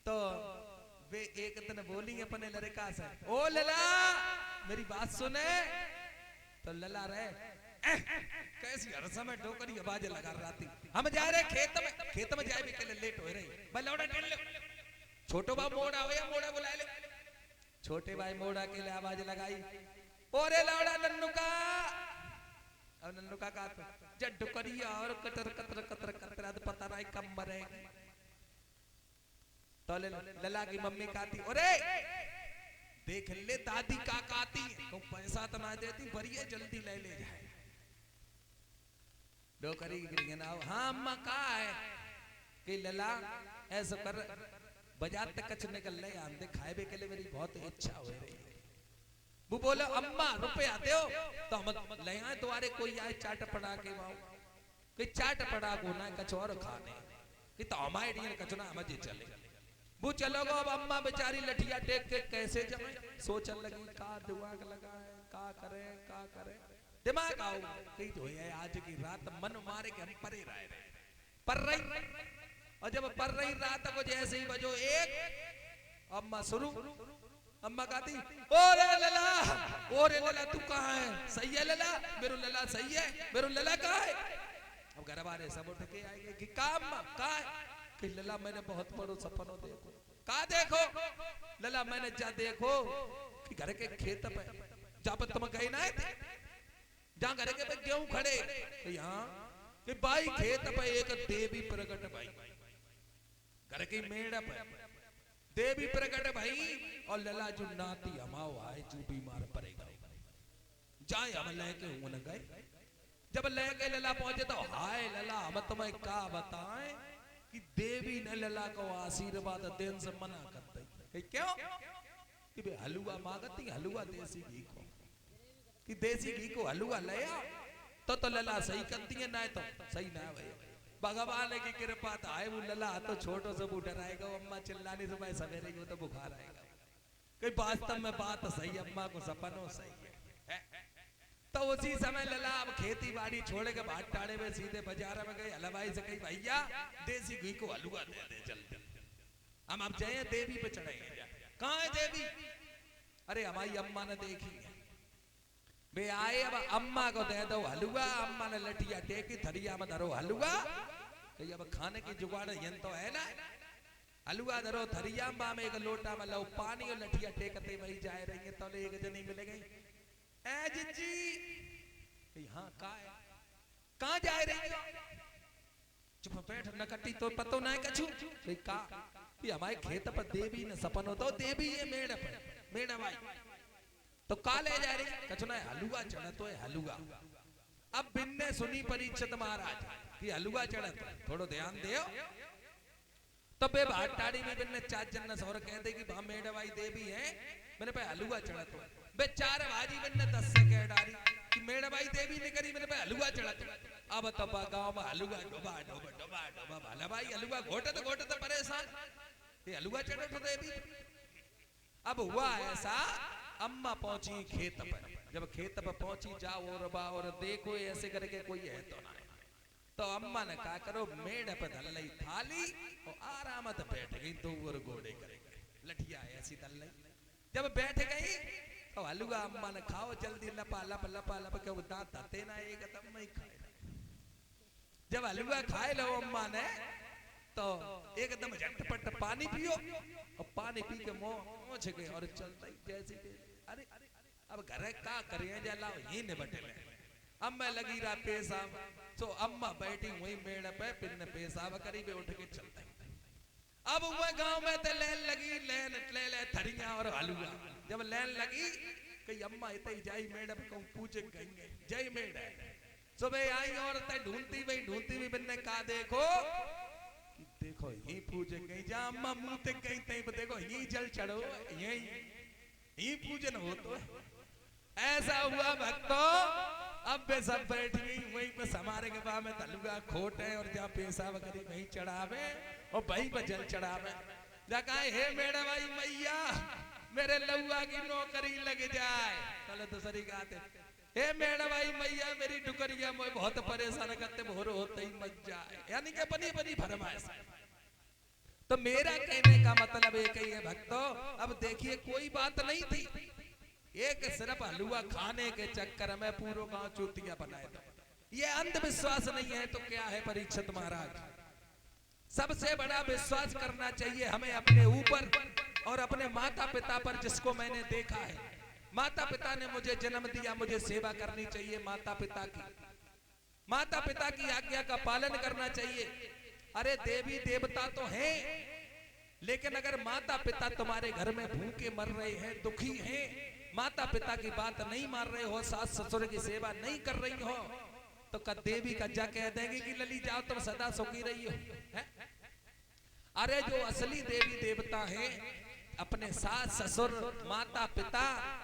तो वे एक दिन बोली अपने लड़का से, ओ लला मेरी बात सुने। तो लला रहे कैसी हर समय डोकरी आवाज लगा रहा थी। हम जा रहे खेत में जाए भी के लिए लेट हो रही। बलौड़ा टेल लो, छोटो बा मोड़ा हो या मोड़ा बुला ले। छोटे भाई मोड़ा के लिए आवाज लगाई, ओरे लौड़ा नन्नू का। अब नन्नू का कहा जब डोकरिया और कतर कतर कतर कतर तो पता नहीं कब मरेगी। तो लला की मम्मी कहती, ओरे देख ले दादी का कहती तो पैसा तो ना देती बढ़िया जल्दी ले ले जाए। डोकरी की ना हाँ अम्मा कहा है कि लला ऐसा कर बाजार तक कच निकल ले आंदे खाए के लिए मेरी बहुत इच्छा हो रही है। वो बोलो अम्मा रुपया दो तो हम ले आए तुम्हारे कोई आए चाट पड़ा के वाओ कि चाट पड़ा को ना कछ और खाने कि तो हमारे लिए कचना मजे चले। वो चलोगो अब अम्मा बेचारी लठिया टेक के कैसे जमे सोचने लगी का दिमाग लगाए का करे दिमाग आओ कहीं तो है आज की रात मन मारे के हम परे रहे पर रही। और जब पर रही रात को जैसे ही बजो एक अम्मा शुरू। अम्मा कहती ओरे लला तू कहाँ है? सही है लला मेरू लला सही है मेरू लला कहाँ है? अब घर वाले सब उठ के आएंगे कि काम कहाँ है कि लला मैंने बहुत बड़ो सपनों देखो। का देखो? लला मैंने जा देखो कि घर के खेत पे जहाँ पर तुम गए ना थे जहाँ घर के पे गेहूं खड़े तो यहाँ कि भाई खेत पे एक देवी प्रकट भाई घर की मेड़ पे देवी प्रकट भाई। और लला जो नाती हमाओ आए जो बीमार पड़ेगा जाए हम लेके उन गए। जब लेके लला पहुंचे तो हाय लला हम तुम्हें क्या बताएं कि देवी ने लला को आशीर्वाद देने से मना कर दी। क्यों? कि बे हलवा मांगती हलवा देसी घी को कि देसी घी को हलवा ले आओ तो लला सही करती है ना तो सही ना भाई भगवान की कृपा था है वो लला तो छोटो से वो डराएगा अम्मा चिल्लाने से भाई सवेरे को तो बुखार आएगा कि वास्तव में बात सही अम्मा को सपनों सही है। तो उसी समय लला अब खेती बाड़ी छोड़ के भाट टाड़े में सीधे बाजार में गए हलवाई से कही भैया देसी घी को हलवा दे जल्दी हम अब जाए देवी पे चढ़ेंगे। कहाँ है देवी? अरे हमारी अम्मा ने देखी वे आए अब अम्मा को दे दो हलवा। अम्मा ने लठिया टेकी थरिया में धरो हलवा कही अब खाने की जुगाड़ यन तो है ना। हलवा धरो थरिया में एक लोटा में लो पानी और लठिया टेकते वही जाए रहेंगे तो एक जनी मिले गई ए जिज्जी हाँ कहाँ जा रही हो? चुप बैठ नकटी तो पतो ना कछु का कि हमारे खेत पर देवी ने सपन होता देवी ये मेड़ भाई तो का ले जा रही कछु ना हलवा चढ़त तो है हलवा। अब बिन्ने सुनी परीक्षित महाराज कि हलवा चढ़त थोड़ो ध्यान दे तो बे भाटाड़ी में बिन्ने चार जन्नत और कहते कि भा मेड़ भाई देवी है मैंने पे हलवा चढ़त बे चार भाजी बिन्ने 10 से कह डारी कि मेड़ भाई देवी ने करी मैंने पे हलवा चढ़त। अब तो गांव में हलवा डोबा डोबा डोबा डोबा भला भाई हलवा घोटत परेशान ये हलवा चढ़त तो देवी। अब हुआ ऐसा अम्मा पहुंची खेत पर। जब खेत पर पहुंची जाओ और बा और देखो ऐसे करके कोई है तो ना तो अम्मा ने कहा करो मेड़ पर धल ली थाली और आराम से बैठ गई दो और गोड़े करेंगे लठिया ऐसी धल ली। जब बैठ गई तो हलवा अम्मा ने खाओ जल्दी लपा लप लपा लप के दांत धते ना एकदम नहीं खाए। जब हलवा खाए लो अम्मा ने तो एकदम झटपट पानी पियो और पानी पी के मोछ गए और चलता ही जैसे अरे अब घर का करिए जला यही निबटे ले। अब मैं लगी रहा पेशाब तो अम्मा बैठी वही मेड़ पे फिर ने पेशाब करी बे उठ के चलता। अब वह गांव में तो लैन लगी ले थरिया और हलवा। जब लैन लगी कई अम्मा इतनी जाई मेड़ को पूछ गई जय मेड़ सुबह आई और ढूंढती भी बिन्ने का देखो यही पूजन गई जा अम्मा मुंह तक गई तई देखो यही जल चढ़ो यही पूजन हो तो ऐसा हुआ भक्तों। अब वे सब बैठ गई वहीं पे समारे के बाद में तलुआ खोट है और जहाँ पेशाब करी वहीं चढ़ावे और वहीं पर जल चढ़ावे जगह हे मेरा भाई मैया मेरे लौआ की नौकरी लग जाए। चलो तो सरी गाते हे मेरा भाई मैया मेरी डुकरिया में बहुत परेशान करते भोर होते ही मच जाए यानी कि अपनी फरमाइश। तो मेरा कहने का मतलब अब देखिए कोई बात नहीं थी, एक सिर्फ हलवा खाने के चक्कर में पूरा गांव चूतिया बनाए दो। ये अंधविश्वास नहीं है तो क्या है परीक्षित महाराज? सबसे बड़ा विश्वास करना चाहिए हमें अपने ऊपर और अपने माता पिता पर, जिसको मैंने देखा है। माता पिता ने मुझे जन्म दिया, मुझे सेवा करनी चाहिए माता पिता की आज्ञा का पालन करना चाहिए। अरे देवी देवता तो हैं, लेकिन अगर माता पिता तुम्हारे घर में भूखे मर रहे हैं, दुखी हैं, माता पिता की बात नहीं मान रहे हो, सास ससुर की सेवा नहीं कर रही हो, तो क्या देवी कज्जा कह देंगे कि लली जाओ तुम सदा सुखी रही हो? है? अरे जो असली देवी देवता हैं, अपने सास ससुर माता पिता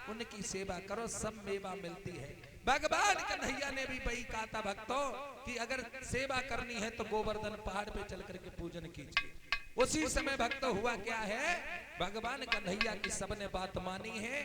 उनकी सेवा करो, सब मेवा मिलती है। भगवान कन्हैया ने भी वही कहा था भक्तों कि अगर सेवा करनी है तो गोवर्धन पहाड़ पे चल करके पूजन कीजिए। उसी समय भक्त हुआ क्या है, भगवान कन्हैया की सबने बात मानी है।